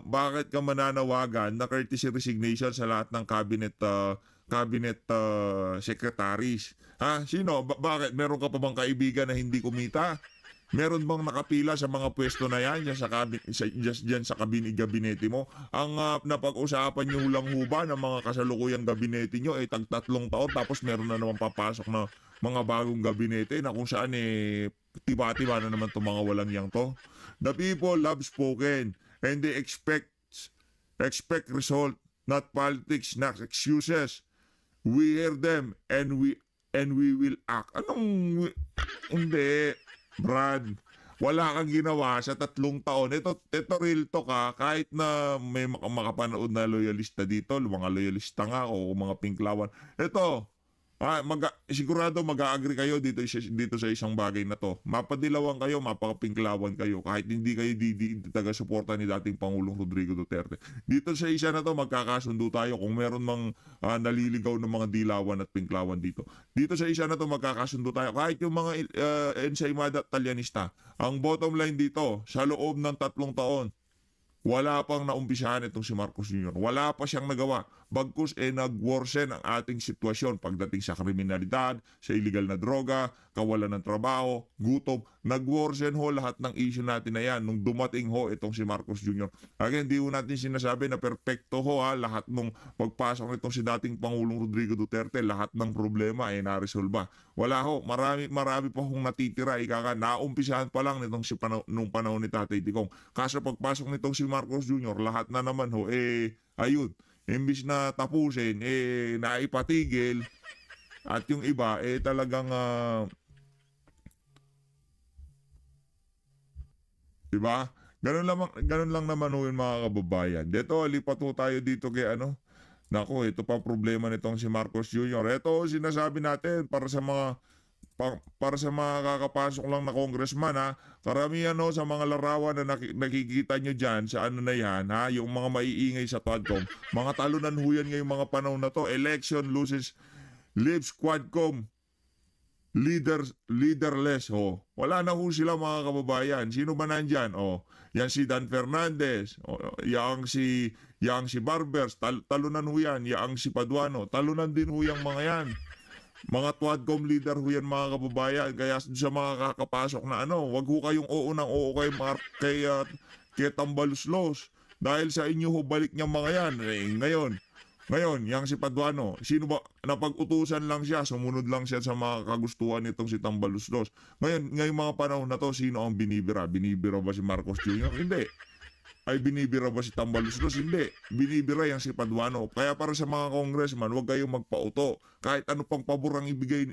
bakit ka mananawagan na courtesy resignation sa lahat ng cabinet secretaries? Ha? Sino? Bakit? Meron ka pa bang kaibigan na hindi kumita? Meron bang nakapila sa mga pwesto na yan dyan sa, dyan sa gabinete mo? Ang napag-usapan nyo lang ho ba ng mga kasalukuyang gabinete nyo ay tag-3 taon tapos meron na naman papasok na mga bagong gabinete na kung saan tiba-tiba na naman itong mga walang yang to. The people have spoken and they expect result, not politics, not excuses. We hear them and we will act. Hindi, Brad. Wala kang ginawa sa 3 taon. Ito real talk ha. Kahit na may makapanood na loyalista dito, mga loyalista nga o mga pinklawan. Ito, sigurado mag-a-agree kayo dito sa isang bagay na to. Mapadilawan kayo, mapakapinklawan kayo kahit hindi kayo taga-suporta ni dating Pangulong Rodrigo Duterte. Dito sa isa na to magkakasundo tayo kung meron mang naliligaw ng mga dilawan at pinklawan dito. Dito sa isa na to magkakasundo tayo kahit yung mga ensaymada at talyanista. Ang bottom line dito, sa loob ng 3 taon, wala pang naumpisahan itong si Marcos Jr. Wala pa siyang nagawa. Bagkus nag-worsen ang ating sitwasyon pagdating sa kriminalidad, sa illegal na droga, kawalan ng trabaho, gutom. Nag-worsen ho lahat ng issue natin na yan nung dumating ho itong si Marcos Jr. Again, di ho natin sinasabi na perpekto ho lahat nung pagpasok nitong si dating Pangulong Rodrigo Duterte, lahat ng problema ay naresolba. Wala ho, marami pa hong natitira. Naumpisahan pa lang nitong nung panahon ni Tatay Digong. Kaso pagpasok nitong si Marcos Jr., lahat na naman ho, ayun, imbis na tapusin, naipatigil, at yung iba, talagang, diba? Ganun lang naman ho yung mga kababayan. Dito, lipat ho tayo dito kay Nako, ito pa problema nitong si Marcos Jr. Ito, sinasabi natin para sa mga kakapasok lang na congressman karamihan sa mga larawan na nakikita nyo dyan sa na yan yung mga maiingay sa Quadcom, mga talunan ho yan ngayong mga panahon na to. Election leaves Quadcom leaderless wala na ho sila mga kababayan. Sino ba nandyan? Yan si Dan Fernandez, yang si Barbers, talunan ho yan. Yang si Paduano, talunan din ho yung mga yan. Mga Quadcom leader ho yan mga kababayan. Kaya sa mga kakapasok na wag ho kayong oo ng oo kay Tambaluslos. Dahil sa inyo ho balik niyang mga yan. Ngayon, yang si Paduano, sino ba, napag-utusan lang siya, sumunod lang siya sa mga kagustuhan nitong si Tambaluslos. Ngayon mga panahon na to, sino ang binibira? Binibira ba si Marcos Jr.? Hindi. Ay binibira ba si Tambaluslos? Hindi. Binibira yang si Paduano. Kaya para sa mga congressman, huwag kayong magpauto. Kahit ano pang pabor ang ibigay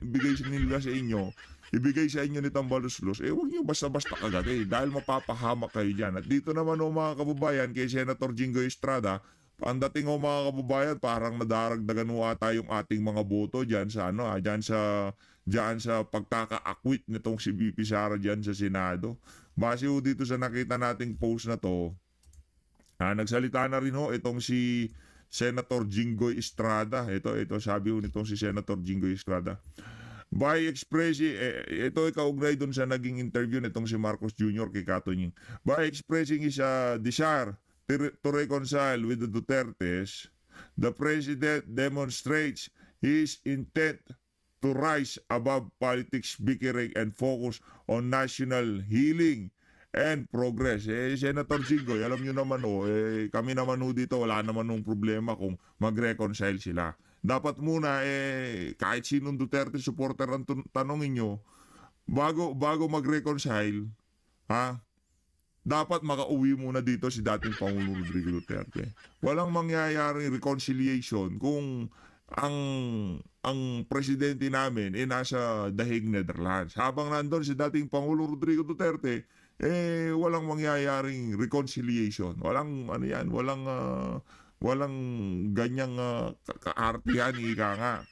nila sa inyo, ibigay sa inyo ni Tambaluslos, huwag nyo basta-basta agad dahil mapapahamak kayo dyan. At dito naman mga kababayan, kay Senator Jingoy Estrada, ang dating mga kababayan, parang nadaragdagan yung ating mga boto dyan sa dyan sa pagkaka-acquit nitong si VP Sara dyan sa Senado. Base dito sa nakita nating post na to, nagsalita na rin itong si Senator Jingoy Estrada. Ito sabi nitong si Senator Jingoy Estrada. By expressing, ito kaugnay dun sa naging interview nitong si Marcos Jr. kay Katunying. By expressing his desire to reconcile with the Dutertes, the President demonstrates his intent to rise above politics bickering and focus on national healing and progress. Senator Jinggoy, alam nyo naman kami naman dito, wala naman problema kung mag-reconcile sila. Dapat muna kahit sinong Duterte supporter ang tanongin nyo, bago mag-reconcile, dapat makauwi muna dito si dating Pangulong Rodrigo Duterte. Walang mangyayaring reconciliation kung ang presidente namin nasa dahig Netherlands. Habang nandun si dating Pangulong Rodrigo Duterte, walang mangyayaring reconciliation. Walang ganyang kaartihan, ika nga.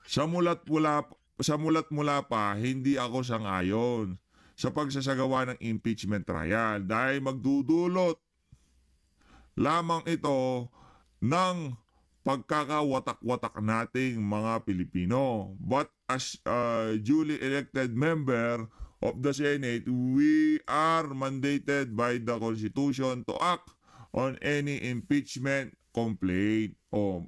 Sa mulat mula pa, hindi ako sangayon sa pagsasagawa ng impeachment trial dahil magdudulot lamang ito ng pagkakawatak-watak nating mga Pilipino. But as a duly elected member of the Senate, we are mandated by the Constitution to act on any impeachment complaint.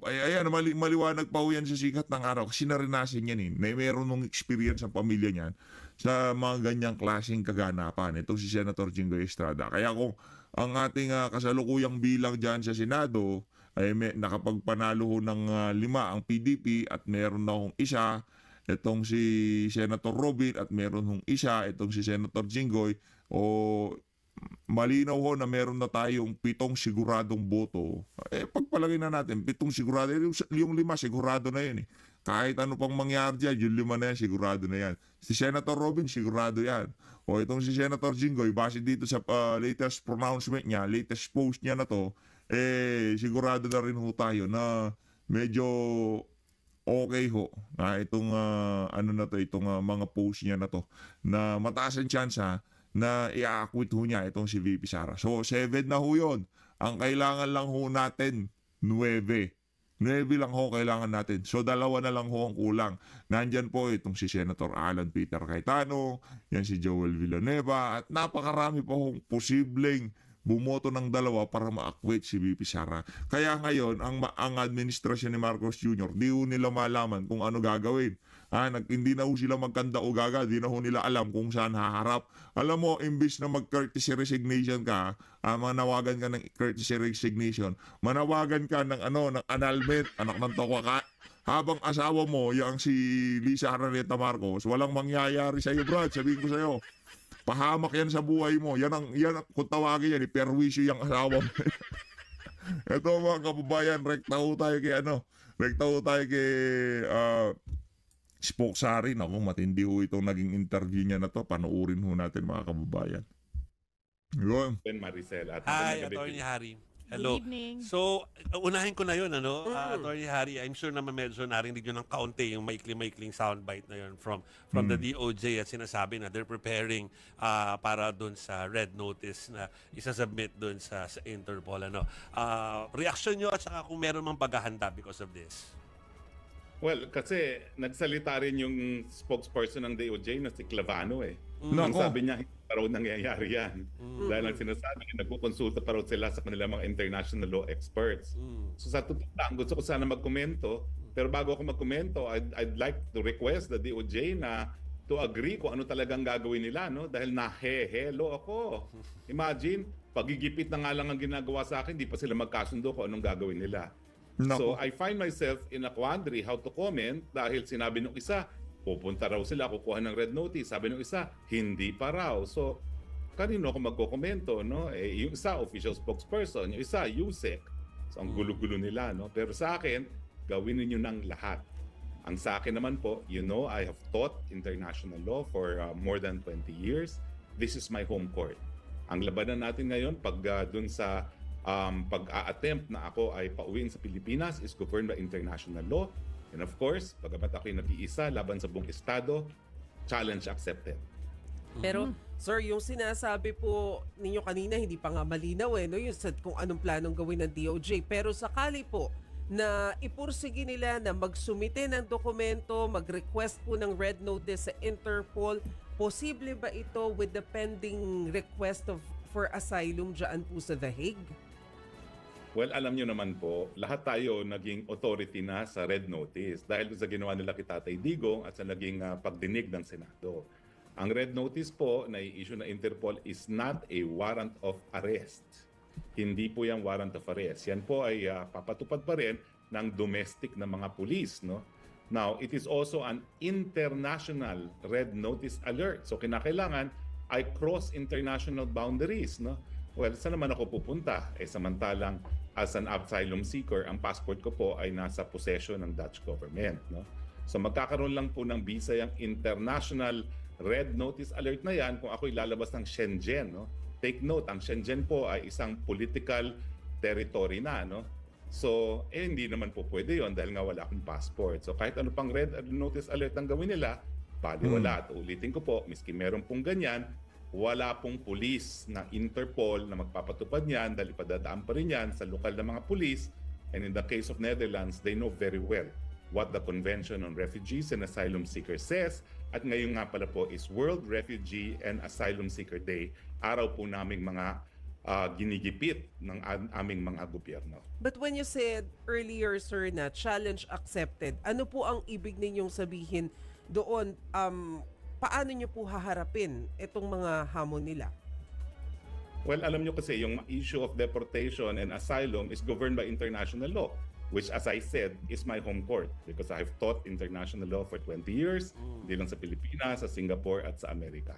Ayan, maliwanag pa ho yan sa sikat ng araw kasi naranasan yan meron nung experience ang pamilya niyan sa mga ganyang klaseng kaganapan. Itong si Senator Jinggoy Estrada. Kaya kung ang ating kasalukuyang bilang dyan sa Senado ay nakapagpanalo ho ng 5 ang PDP at meron na hong isa, itong si Senator Robin at meron hong isa, itong si Senator Jinggoy, malinaw ho na meron na tayong 7 siguradong boto. Pagpalagay na natin, 7 sigurado. Yung 5 sigurado na yan Kahit ano pang mangyari dyan, yung 5 na yan, sigurado na yan. Si Senator Robin, sigurado yan. O itong si Senator Jinggoy, base dito sa latest pronouncement niya, latest post niya na to, sigurado na rin ho tayo na medyo okay ho na itong itong mga post niya na to, na mataas ang tsansa na i-acquit ho niya itong si VP Sara. So, 7 na ho yun. Ang kailangan lang ho natin, 9. 9 lang ho kailangan natin. So, 2 na lang ho ang kulang. Nandyan po itong si Senator Alan Peter Cayetano, yan si Joel Villanueva, at napakarami po hong posibleng bumoto ng 2 para ma-acquit si VP Sara. Kaya ngayon, ang administrasyon ni Marcos Jr., di ho nila malaman kung ano gagawin. Hindi na ho sila magkanda o gaga, di na ho nila alam kung saan haharap. Alam mo, imbis na mag-courtesy resignation ka, manawagan ka ng courtesy resignation, manawagan ka ng ng annulment, anak ng tokwa ka. Habang asawa mo, yung si Lisa Araneta Marcos, walang mangyayari sa'yo, Brad. Sabihin ko sa'yo, pahamak yan sa buhay mo. Yan ang kung tawagin yan, perwisyo yung asawa mo. Ito mga kababayan, rekta ho tayo kay Spoke Sari. Naku, matindi ho itong naging interview niya na to. Panoorin ho natin mga kababayan. Yun. Maricel at Hi, Attorney Harry. Hello. Good evening. So, unahin ko na yun, Attorney Harry, I'm sure naman medyo narinig nyo ng kaunti yung maikling soundbite na yun from the DOJ at sinasabi na they're preparing para dun sa red notice na isasubmit dun sa Interpol. Reaction nyo at saka kung meron mang paghahanda because of this? Well, kasi nagsalita rin yung spokesperson ng DOJ na si Clavano Ang Nako. sabi niya, hindi pa raw nangyayari yan. Dahil ang sinasabi, nagkukonsulta pa raw sila sa kanilang mga international law experts. So sa totoo lang, gusto ko sana magkomento. Pero bago ako magkomento, I'd like to request the DOJ na to agree kung ano talagang gagawin nila. Dahil nahehelo ako. Imagine, pagigipit na nga lang ang ginagawa sa akin, di pa sila magkasundo kung anong gagawin nila. So Nako. I find myself in a quandary how to comment dahil sinabi nung isa, pupunta raw sila, kukuha ng red notice. Sabi nung isa, hindi pa raw. So, kanino ako magkokomento, yung isa, official spokesperson. Yung isa, USEC. So, ang gulo-gulo nila, Pero sa akin, gawin niyo ng lahat. Ang sa akin naman po, I have taught international law for more than 20 years. This is my home court. Ang labanan natin ngayon, pag dun sa pag-a-attempt na ako ay pauwiin sa Pilipinas is governed by international law. And of course, pagamat ako'y nag-iisa laban sa buong estado, challenge accepted. Pero, sir, yung sinasabi po ninyo kanina, hindi pa nga malinaw yung kung anong planong gawin ng DOJ. Pero sakali po na ipursige nila na magsumite ng dokumento, mag-request po ng red notice sa Interpol, posible ba ito with the pending request for asylum dyan po sa The Hague? Well, alam nyo naman po, lahat tayo naging authority na sa red notice dahil sa ginawa nila kay Tatay Digong at sa naging pagdinig ng Senado. Ang red notice po na i-issue na Interpol is not a warrant of arrest. Hindi po yung warrant of arrest. Yan po ay papatupad pa rin ng domestic na mga pulis. Now, it is also an international red notice alert. So, kinakailangan ay cross international boundaries. Well, saan naman ako pupunta? Samantalang as an asylum seeker, ang passport ko po ay nasa possession ng Dutch government. So magkakaroon lang po ng visa yung international red notice alert na yan kung ako'y lalabas ng Shenzhen. Take note, ang Shenzhen po ay isang political territory na. So, hindi naman po pwede yon dahil nga wala akong passport. So kahit ano pang red notice alert ang gawin nila, wala. At ulitin ko po, miski meron pong ganyan, wala pong pulis na Interpol na magpapatupad niyan dahil ipadadaan pa rin yan sa lokal na mga pulis. And in the case of Netherlands, they know very well what the Convention on Refugees and Asylum Seekers says At ngayon nga pala po is World Refugee and Asylum Seeker Day. Araw po naming mga ginigipit ng aming mga gobyerno. But when you said earlier, sir, na challenge accepted, ano po ang ibig ninyong sabihin doon? Paano nyo po haharapin itong mga hamon nila? Well, alam nyo kasi yung issue of deportation and asylum is governed by international law, which as I said is my home court because I've taught international law for 20 years, hindi lang sa Pilipinas, sa Singapore at sa Amerika.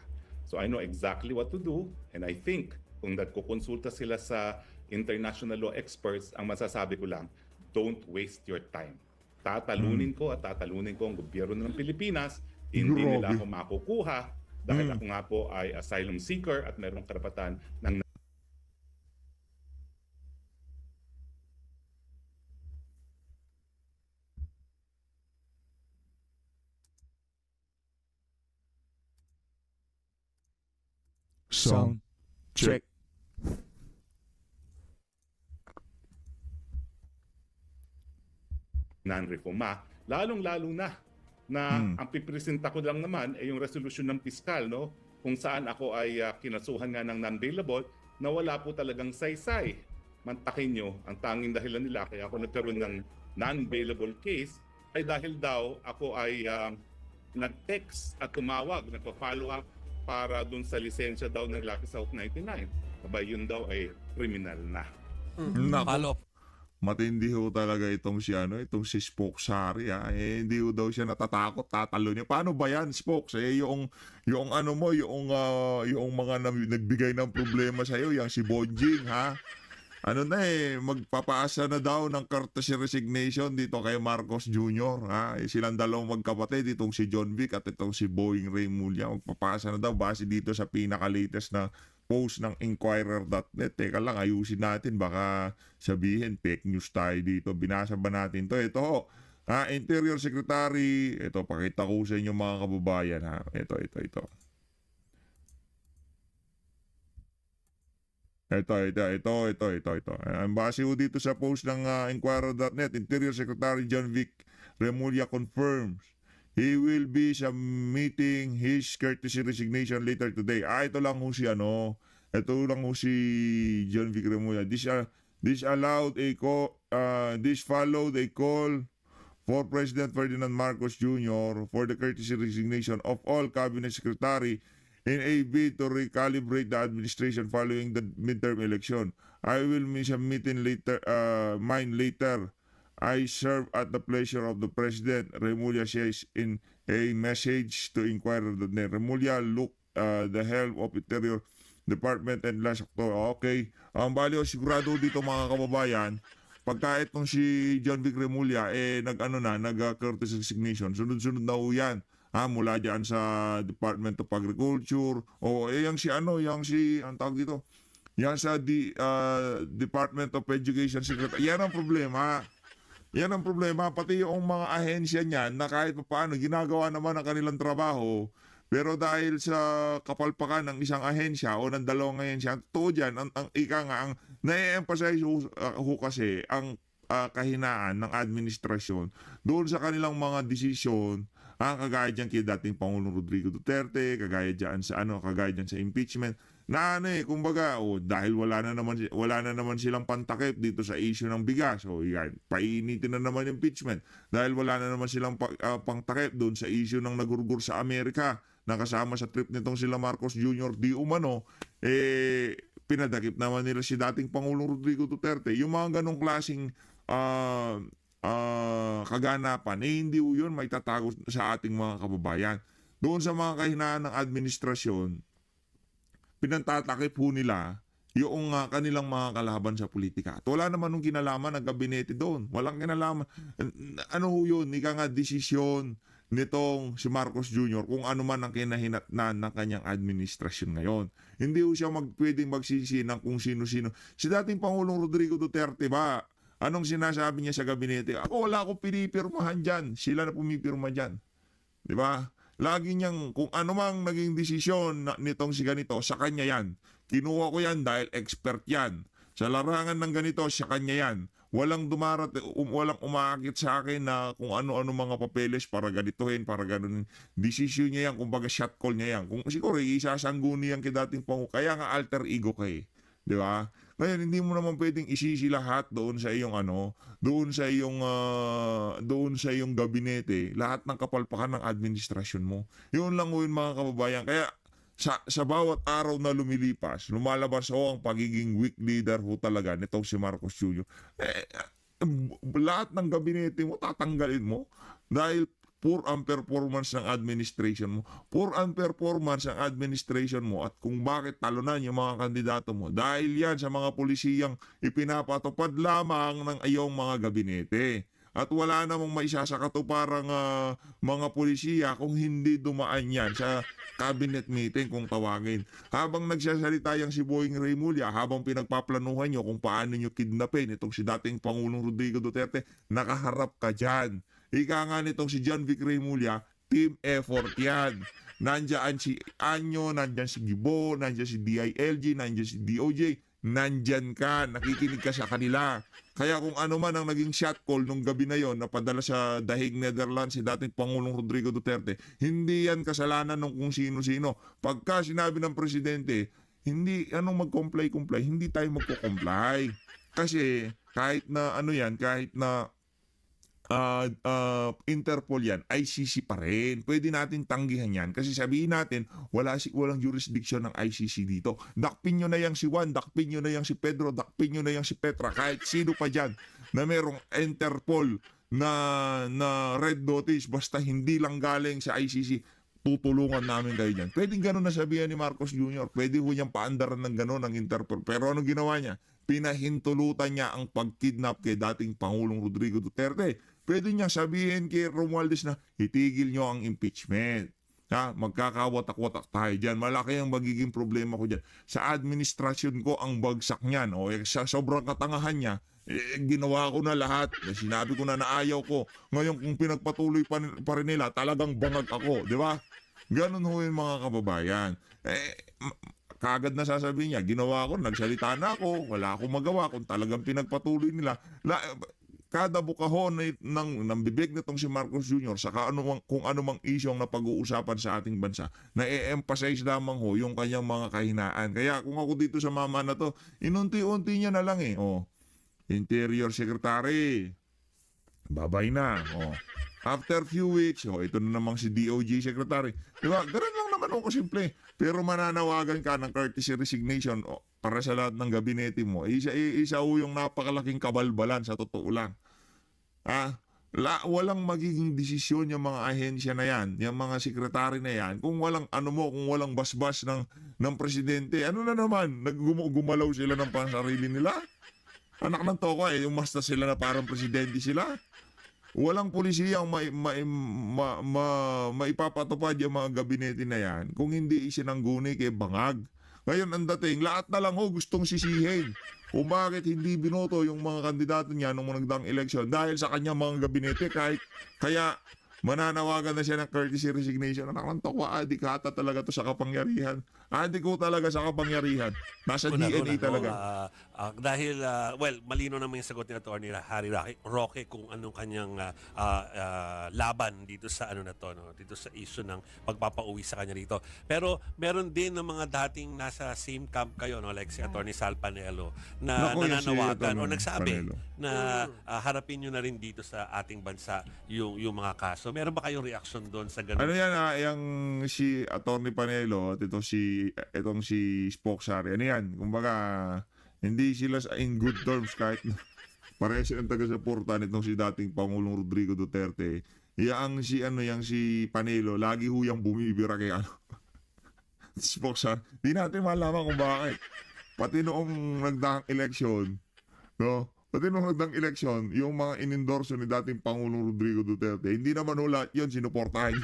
So I know exactly what to do, and I think kung nagkukonsulta sila sa international law experts, ang masasabi ko lang, don't waste your time. Tatalunin ko at tatalunin ko ang gobyerno ng Pilipinas, hindi nila ako makukuha dahil ako nga po ay asylum seeker at mayroong karapatan ng Sound check. non-reforma, lalong-lalo na ang pipresenta ko lang naman ay yung resolution ng piskal, no? Kung saan ako ay kinasuhan nga ng non-bailable na wala po talagang saysay. Mantakin nyo, ang tanging dahilan nila kaya ako nagkaroon ng non-bailable case ay dahil daw ako ay nag-text at tumawag, nagpa-follow up para dun sa lisensya daw ng Lucky South 99. Aba, yun daw ay criminal na. Follow up. Matindi ho talaga itong itong si Spokes Harry, hindi ho daw siya natatakot, tatalo niya. Paano ba yan, Spokes? Yung ano mo, yung mga nagbigay ng problema sa iyo, yung si Bonjing, ha? Ano na magpapaasa na daw ng courtesy resignation dito kay Marcos Jr., ha? Silang dalawang magkapatid, itong si John Vic at itong si Boeing Remulla. Magpapaasa na daw base dito sa pinaka-latest na post ng Inquirer.net. Teka lang, ayusin natin. Baka sabihin, fake news tayo dito. Binasa ba natin to? Ito ho. Interior Secretary. Ito, pakita ko sa inyo mga kababayan. Ha? Ito. Ang base ho dito sa post ng Inquirer.net, Interior Secretary John Vic Remulla confirms he will be submitting his courtesy resignation later today. Ito lang ho si John Vic Remulla. This followed a call for President Ferdinand Marcos Jr. for the courtesy resignation of all cabinet secretary in a bid to recalibrate the administration following the midterm election. I will be submitting mine later. I serve at the pleasure of the President, Remulla says in a message to Inquirer.net. Remulla look the helm of Interior Department and last October. Okay. Ang baliw, sigurado dito mga kababayan, pagka itong si John Vic Remulla, nag-courtesy resignation, sunod-sunod na ho yan. Mula dyan sa Department of Agriculture, ang tawag dito, yan sa Department of Education Secretary. Yan ang problema. Pati yung mga ahensya niyan na kahit paano ginagawa naman ang kanilang trabaho, pero dahil sa kapalpakan ng isang ahensya o ng dalawang ahensya, totoo dyan, ang na-emphasize ho kasi ang kahinaan ng administrasyon doon sa kanilang mga desisyon, kagaya dyan kay dating Pangulong Rodrigo Duterte, kagaya dyan sa impeachment, kumbaga, dahil wala na naman silang pantakip dito sa issue ng bigas. Yan, painitin na naman yung impeachment. Dahil wala na naman silang pangtakip doon sa issue ng nagurgur sa Amerika na kasama sa trip nitong sila Marcos Jr. di umano, pinadakip naman nila si dating Pangulong Rodrigo Duterte. Yung mga ganong klaseng kaganapan, hindi yun may tatago sa ating mga kababayan. Doon sa mga kahinaan ng administrasyon, pinantatakip po nila yung kanilang mga kalaban sa politika. At wala naman nung kinalaman ng gabinete doon. Walang kinalaman. Yun? Desisyon nitong si Marcos Jr. kung ano man ang kinahinatnan ng kanyang administrasyon ngayon. Hindi ho siya pwedeng magsisi ng kung sino-sino. Si dating Pangulong Rodrigo Duterte ba, anong sinasabi niya sa gabinete? Wala akong pinipirmahan dyan. Sila na pumipirma dyan. Di ba? Lagi niyang, kung ano mang naging desisyon nitong si ganito, sa kanya yan. Kinuha ko yan dahil expert yan. Sa larangan ng ganito, sa kanya yan. walang walang umaakit sa akin na kung ano-ano mga papeles para ganituhin, para ganunin. Desisyon niya yan, kumbaga shot call niya yan. Kung siguro isasangguni yan kay dating pangulo, kaya nga alter ego ka eh. Di ba? Ngayon, hindi mo naman pwedeng isisi lahat doon sa iyong doon sa iyong gabinete, lahat ng kapalpakan ng administrasyon mo. Yun lang yun mga kababayan. Kaya sa bawat araw na lumilipas, lumalabas ang pagiging weak leader ho talaga nitong si Marcos Jr. Lahat ng gabinete mo, tatanggalin mo dahil poor ang performance ng administration mo. Poor ang performance ng administration mo at kung bakit talunan yung mga kandidato mo. Dahil yan sa mga pulisiyang ipinapatupad lamang ng iyong mga gabinete. At wala namang maisasakatuparang mga pulisiya kung hindi dumaan yan sa cabinet meeting kung tawagin. Habang nagsasalita yung si Boying Remulla, habang pinagpaplanuhan nyo kung paano nyo kidnapin itong si dating Pangulong Rodrigo Duterte, nakaharap ka dyan. Ika nga nitong si John Vic Remulla, team effort yan. Nandiyan si Anyo, nandiyan si Gibo, nandiyan si DILG, nandiyan si DOJ, nandyan ka, nakikinig ka sa kanila. Kaya kung ano man ang naging shot call nung gabi na yon na padala sa Dahig, Netherlands si dating Pangulong Rodrigo Duterte, hindi yan kasalanan ng kung sino-sino. Pagka sinabi ng presidente, hindi mag-comply, hindi tayo magko-comply. Kasi kahit na kahit na Interpol yan, ICC pa rin. Pwede natin tanggihan yan kasi sabihin natin walang jurisdiction ng ICC dito. Dakpin nyo na yang si Juan, dakpin nyo na yang si Pedro, dakpin nyo na yang si Petra, kahit sino pa dyan na merong Interpol na red notice basta hindi lang galing sa ICC, tutulungan namin kayo dyan. Pwedeng gano'n na sabihan ni Marcos Jr. Pwede ho niyang paandaran ng gano'n ng Interpol. Pero anong ginawa niya? Pinahintulutan niya ang pagkidnap kay dating Pangulong Rodrigo Duterte. Pwede niya sabihin kay Romualdez na itigil niyo ang impeachment. Magkakawatak-watak tayo dyan. Malaki ang magiging problema ko dyan. Sa administrasyon ko ang bagsak niyan. Sa sobrang katangahan niya, ginawa ko na lahat. Sinabi ko na ayaw ko. Ngayon kung pinagpatuloy pa rin nila, talagang bangag ako. Di ba? Ganun ho yung mga kababayan. Kagad na sasabihin niya, ginawa ko, nagsalita na ako, wala akong magawa kung talagang pinagpatuloy nila. Kada bukahon ng bibig nitong si Marcos Jr. sa kung anumang issue ang napag-uusapan sa ating bansa, na i-emphasize lamang ho yung kanyang mga kahinaan. Kaya kung ako dito sa mama na to, inunti-unti niya na lang Interior Secretary, babay na. After few weeks, ito na namang si DOJ Secretary. Diba? Ganun lang naman kasimple. Pero mananawagan ka ng courtesy resignation para sa lahat ng gabinete mo. Isa yung napakalaking kabalbalan sa totoo lang. Walang magiging desisyon yung mga ahensya na yan, yung mga sekretary na yan, kung walang kung walang basbas ng presidente. Ano na naman? Gumalaw sila ng pansarili nila? Anak ng toko yung basta sila na parang presidente sila. Walang pulisiyang maipapatupad yung mga gabinete na yan kung hindi isinangguni kay bangag. Ngayon ang dating, lahat na lang gustong sisihin kung bakit hindi binoto yung mga kandidato niya nung nagdaang eleksyon dahil sa kanyang mga gabinete. Kaya mananawagan na siya ng courtesy resignation. Anak ng toko, adik hata talaga to sa kapangyarihan. Adik ko talaga sa kapangyarihan. Nasa DNA talaga. Dahil, malino naman yung sagot ni Atty. Harry Roque kung anong kanyang laban dito sa dito sa issue ng pagpapauwi sa kanya dito. Pero meron din ng mga dating nasa same camp kayo, like si Atty. Sal Panelo, na nananawagan o nagsabi na harapin nyo na rin dito sa ating bansa yung mga kaso. Meron ba kayong reaction doon sa ganun? Ano yan yung si Atty. Panelo at itong si Spokesari. Ano yan? Kumbaga, hindi sila in good terms kahit pareha silang taga-suporta nitong si dating Pangulong Rodrigo Duterte. Yang si Panelo, lagi huyang bumibira kay Spokesari. Di natin malaman kung bakit. Pati noong nagdaang eleksyon, yung mga inendorso ni dating Pangulong Rodrigo Duterte, hindi naman lahat yun sinuportahan.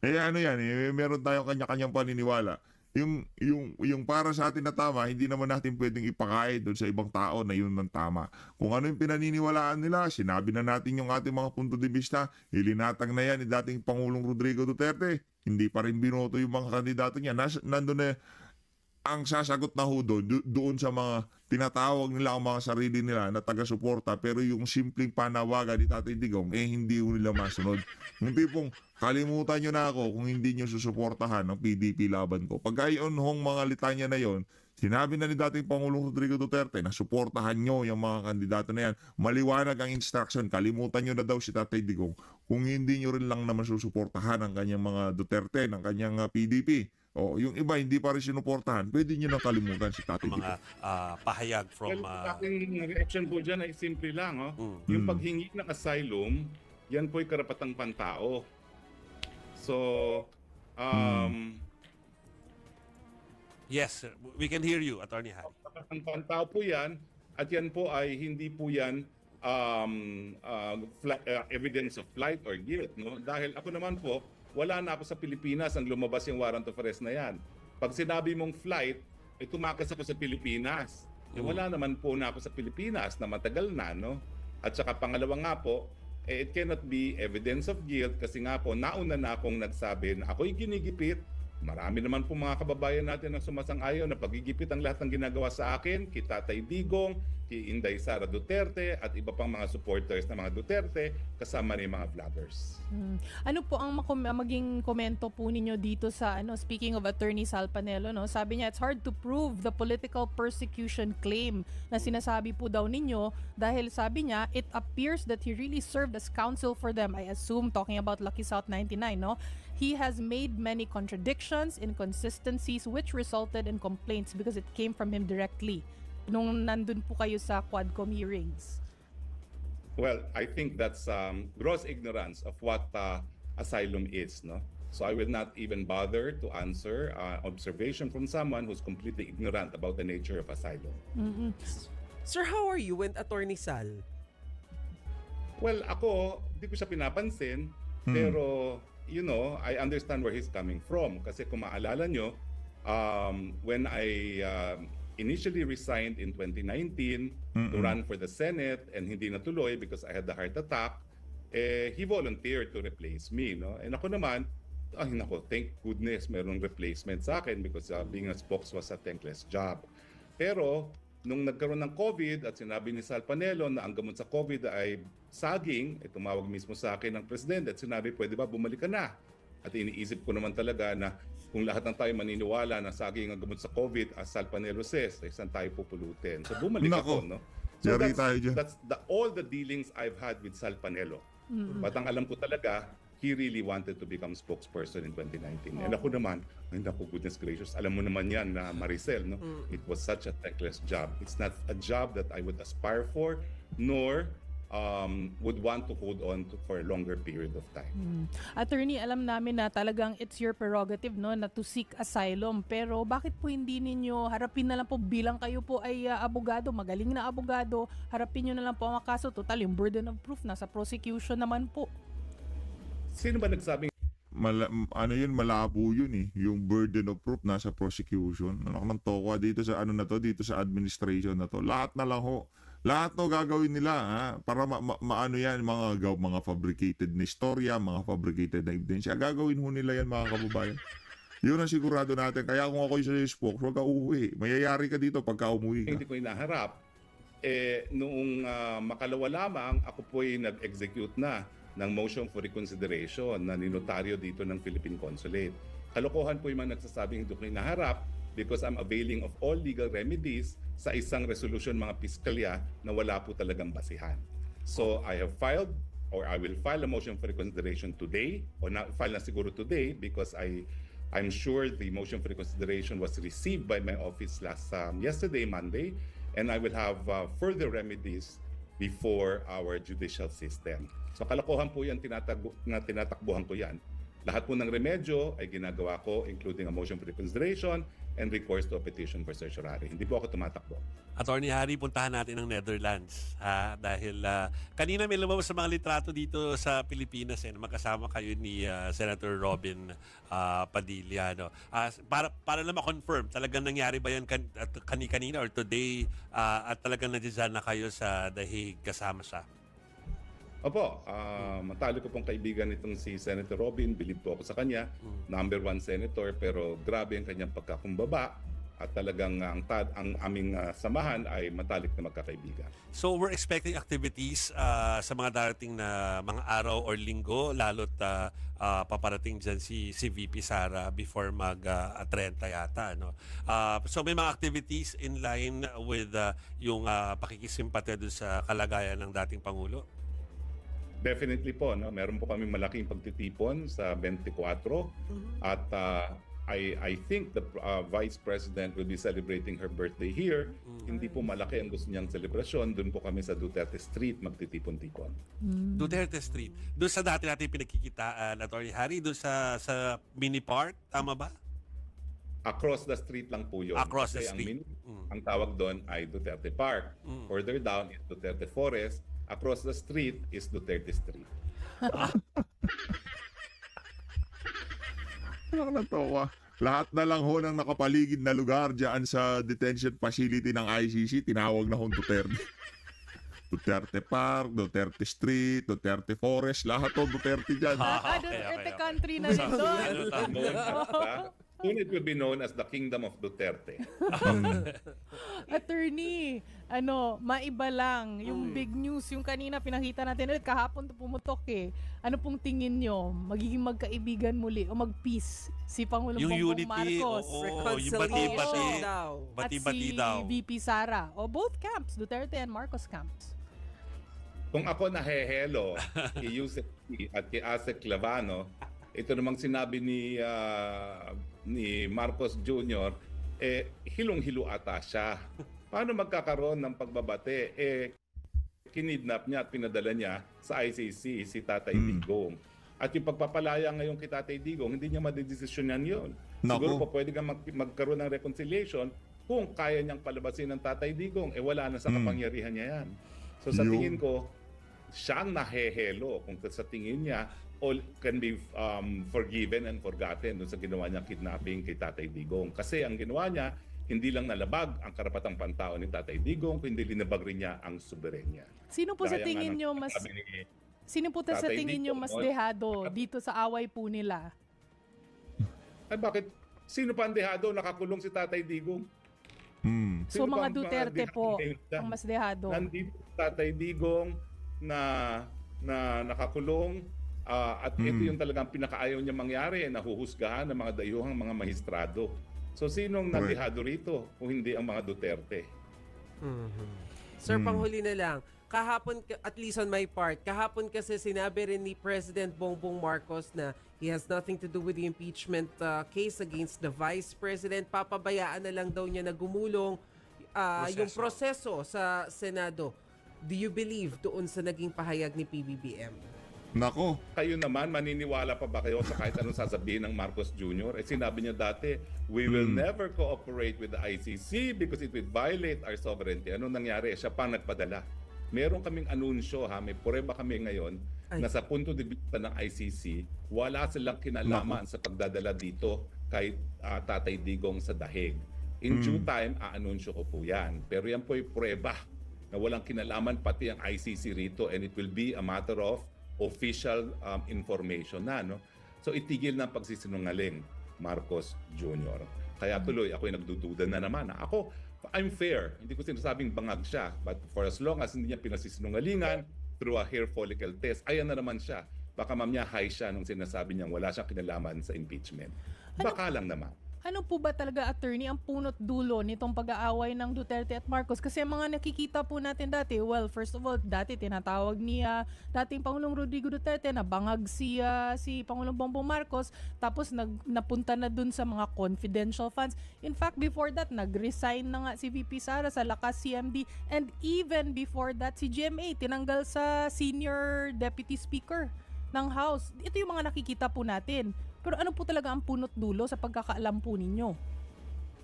Meron tayong kanya-kanyang paniniwala. Yung para sa atin na tama, hindi naman natin pwedeng ipakain doon sa ibang tao na yun ng tama. Kung ano yung pinaniniwalaan nila, sinabi na natin yung ating mga punto de vista, ilinatag na yan ni dating Pangulong Rodrigo Duterte. Hindi pa rin binoto yung mga kandidato niya. Nandun na ang sasagot na ho doon sa mga tinatawag nila ang mga sarili nila na taga-suporta, pero yung simpleng panawagan ni Tatay Digong, hindi ho nila masunod. Yung tipong, kalimutan nyo na ako kung hindi nyo susuportahan ang PDP laban ko. Pag ayon hong mga litanya na yon, sinabi na ni dating Pangulong Rodrigo Duterte na suportahan nyo yung mga kandidato na yan. Maliwanag ang instruction, kalimutan nyo na daw si Tatay Digong kung hindi nyo rin lang naman susuportahan ang kanyang mga Duterte, ng kanyang PDP. O, yung iba hindi pa rin sinuportahan, pwede nyo nang kalimutan si Tatay Digong. Mga pahayag from... Well, aking reaction po dyan ay simple lang. Yung paghingi ng asylum, yan po'y karapatang pantao. So, yes, sir. We can hear you, Attorney Harry. karapatang pantao po yan, at yan po ay hindi po yan evidence of flight or guilt. No? Dahil ako naman po, wala na ako sa Pilipinas ang lumabas yung warrant of arrest na yan. Pag sinabi mong flight, ay tumakas ako sa Pilipinas. Wala naman po na ako sa Pilipinas na matagal na, no? At saka pangalawa nga po, it cannot be evidence of guilt kasi nga po, nauna na akong nagsabi na ako'y ginigipit. Marami naman po mga kababayan natin ang sumasang-ayon na pagigipit ang lahat ng ginagawa sa akin, kay Tatay Digong, kay Inday Sara Duterte at iba pang mga supporters ng mga Duterte kasama ni mga vloggers. Ano po ang maging komento po ninyo dito sa speaking of Attorney Sal Panelo, no? Sabi niya it's hard to prove the political persecution claim na sinasabi po daw ninyo dahil sabi niya it appears that he really served as counsel for them. I assume talking about Lucky South 99, no? He has made many contradictions, inconsistencies which resulted in complaints because it came from him directly nung nandun po kayo sa Quadcom hearings. Well, I think that's gross ignorance of what asylum is, no? So I will not even bother to answer observation from someone who's completely ignorant about the nature of asylum. Sir, how are you with Attorney Sal? Well, ako, di ko siya pinapansin, pero, you know, I understand where he's coming from. Kasi kung maalala nyo, when I initially resigned in 2019 to run for the Senate and hindi natuloy because I had the heart attack, he volunteered to replace me, no? And ako naman, thank goodness merong replacement sa akin because being a spokes was a thankless job. Pero nung nagkaroon ng COVID at sinabi ni Sal Panelo na ang gamot sa COVID ay saging, tumawag mismo sa akin ng presidente at sinabi, pwede ba bumalik ka na? At iniisip ko naman talaga na kung lahat ng tayo maniniwala na saging ang gamot sa COVID, as Sal Panelo says, saan tayo pupulutin? So bumalik ako, no? So that's all the dealings I've had with Sal Panelo. But ang alam ko talaga, he really wanted to become spokesperson in 2019. And ako naman, ay naku, goodness gracious, alam mo naman yan na Maricel, no? It was such a thankless job. It's not a job that I would aspire for, nor would want to hold on to for a longer period of time. Attorney, alam namin na talagang it's your prerogative, no, na to seek asylum. Pero bakit po hindi ninyo harapin na lang po bilang kayo po ay abogado, magaling na abogado, harapin nyo na lang po ang kaso. Total, yung burden of proof nasa prosecution naman po. Sino ba nagsabing malabo yun eh. Yung burden of proof nasa prosecution. Ano nang tokwa dito sa dito sa administration na to. Lahat na lang ho. Lahat no gagawin nila para maano yan mga fabricated na istorya, mga fabricated na ebidensya. Gagawin ho nila yan mga kababayan. Yun ang sigurado natin. Kaya kung ako'y sa spokes, huwag ka uuwi. Mayayari ka dito pagka umuwi ka. Hindi ko inaharap. Noong makalawa lamang, ako po'y nag-execute na ng motion for reconsideration na ninotaryo dito ng Philippine Consulate. Kalokohan po yung mga nagsasabing hindi ko inaharap because I'm availing of all legal remedies sa isang resolution mga piskalya na wala po talagang basihan. So I have filed or I will file a motion for reconsideration today or file na siguro today because I'm sure the motion for reconsideration was received by my office yesterday, Monday, and I will have further remedies before our judicial system. So kalokohan po yan, tinatakbuhan ko yan. Lahat po ng remedyo ay ginagawa ko, including a motion for reconsideration and recourse to a petition for certiorari. Hindi po ako tumatakbo. Attorney Harry, puntahan natin ang Netherlands. Dahil kanina may lumabas sa mga litrato dito sa Pilipinas. Magkasama kayo ni Senator Robin Padilla. No? Para lang ma-confirm, talagang nangyari ba yan kanina or today at talagang nandiyan na kayo sa The Hague kasama siya? Opo, matalo ko pong kaibigan itong si Senator Robin. Bilib po ako sa kanya. Number 1 senator, pero grabe ang kanyang pagkakumbaba. at talagang ang aming samahan ay matalik na magkakaibigan. So we're expecting activities sa mga darating na mga araw or linggo, lalo't paparating dyan si VP Sara before mag-30 yata. No? So may mga activities in line with yung pakikisimpatya doon sa kalagayan ng dating Pangulo? Definitely po, no? Meron po kami malaking pagtitipon sa 24 at I think the Vice President will be celebrating her birthday here. Hindi po malaki ang gusto niyang selebrasyon. Doon po kami sa Duterte Street magtitipon-tipon. Duterte Street. Doon sa dati natin pinagkikitaan, Atty. Harry, doon sa mini park, tama ba? Across the street lang po yun. Across the Kasi street. Ang tawag doon ay Duterte Park. Further down is Duterte Forest. Across the street is Duterte Street. Nakakatawa. Lahat na lang ho ng nakapaligid na lugar dyan sa detention facility ng ICC, tinawag na hong Duterte. Duterte Park, Duterte Street, Duterte Forest, lahat ho Duterte dyan. Duterte country na rin doon. Soon it will be known as the Kingdom of Duterte. Attorney, maiba lang yung big news, yung kanina pinakita natin ulit kahapon pumutok eh. Ano pong tingin nyo? Magiging magkaibigan muli o mag-peace si Pangulong Yung Bongbong unity, Marcos yung Reconciliation bati-bati. daw. at Bati-bati si daw. VP Sara o both camps, Duterte and Marcos camps? Kung ako nahehelo kay Yusek at kay Asek Clavano, ito namang sinabi ni Marcos Jr., hilong-hilo ata siya. Paano magkakaroon ng pagbabate? Kinidnap niya at pinadala niya sa ICC si Tatay Digong. At yung pagpapalaya ngayon kay Tatay Digong, hindi niya madidesisyonan yun. Naku. Siguro po pwede kang magkaroon ng reconciliation kung kaya niyang palabasin ng Tatay Digong, wala na sa kapangyarihan niya yan. So sa Yun. tingin ko, siyang nahehelo kung sa tingin niya all can be forgiven and forgotten dun sa ginawa niyang kidnapping kay Tatay Digong. Kasi ang ginawa niya, hindi lang nalabag ang karapatang pantao ni Tatay Digong, kundi linabag rin niya ang soberenya. Sino po sa Gaya nga tingin ng nyo mas sinabi ni- Sino po sa Tatay tingin nyo Digong, mas no? dehado dito sa away po nila? Ay bakit? Sino pa ang dehado? Nakakulong si Tatay Digong. So Sino pa mga ang Duterte dehado po ngayon dyan? ang mas dehado. Nandito si Tatay Digong na nakakulong at ito yung talagang pinakaayaw niya mangyari, nahuhusgahan ng mga dayuhang mga mahistrado. So sinong nadehado rito kung hindi ang mga Duterte? Sir, panghuli na lang. Kahapon, at least on my part, kahapon kasi sinabi rin ni President Bongbong Marcos na he has nothing to do with the impeachment case against the Vice President. Papabayaan na lang daw niya na gumulong yung proseso sa Senado. Do you believe doon sa naging pahayag ni PBBM? Nako. Kayo naman, maniniwala pa ba kayo sa kahit anong sasabihin ng Marcos Jr.? Sinabi niya dati, we will never cooperate with the ICC because it will violate our sovereignty. Anong nangyari? Siya pa nagpadala. Meron kaming anunsyo, may prueba kami ngayon na sa punto de vista ng ICC, wala silang kinalaman sa pagdadala dito kay Tatay Digong sa dahig. In due time, aanunsyo ko po yan. Pero yan po ay prueba na walang kinalaman pati ang ICC rito, and it will be a matter of official information na, no? So itigil na ang pagsisinungaling, Marcos Jr. Kaya tuloy ako'y nagdududa na naman. Ako, I'm fair. Hindi ko sinasabing bangag siya. But for as long as hindi niya pinasisinungalingan through a hair follicle test, ayan na naman siya. Baka mamaya high siya nung sinasabi niyang wala siyang kinalaman sa impeachment. Baka lang naman. Ano po ba talaga, attorney, ang punot dulo nitong pag-aaway ng Duterte at Marcos? Kasi ang mga nakikita po natin dati, well, first of all, dati tinatawag ni dating Pangulong Rodrigo Duterte na bangag si Pangulong Bongbong Marcos, tapos napunta na dun sa mga confidential funds. In fact, before that, nag-resign na nga si VP Sara sa Lakas CMD, and even before that, si GMA tinanggal sa senior deputy speaker ng House. Ito yung mga nakikita po natin. Pero ano po talaga ang punot dulo sa pagkakaalam po ninyo?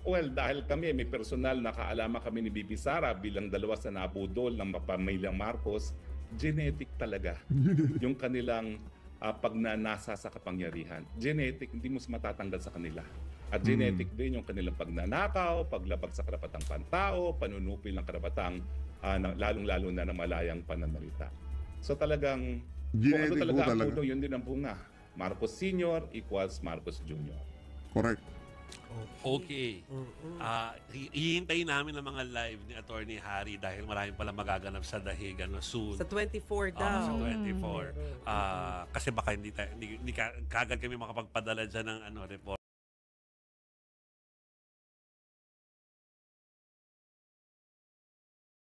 Well, dahil kami, may personal na kaalaman kami ni Bibi Sara bilang dalawa sa nabudol ng pamilyang Marcos, genetic talaga yung kanilang pagnanasa sa kapangyarihan. Genetic, hindi mo matatanggal sa kanila. At genetic din yung kanilang pagnanakaw, paglabag sa karapatang pantao, panunupil ng karapatang lalong-lalo na ng malayang pananalita. So talagang, Genetic kung ano po talaga ang talaga. puno, yun din ang bunga. Marcos Sr. equals Marcos Jr. Correct. Okay. Hihintayin namin ang mga live ni Attorney Harry dahil maraming pala magaganap sa Dahig soon. Sa 24 daw. Sa 24. Kasi baka hindi kagad kami makapagpadala dyan ng report.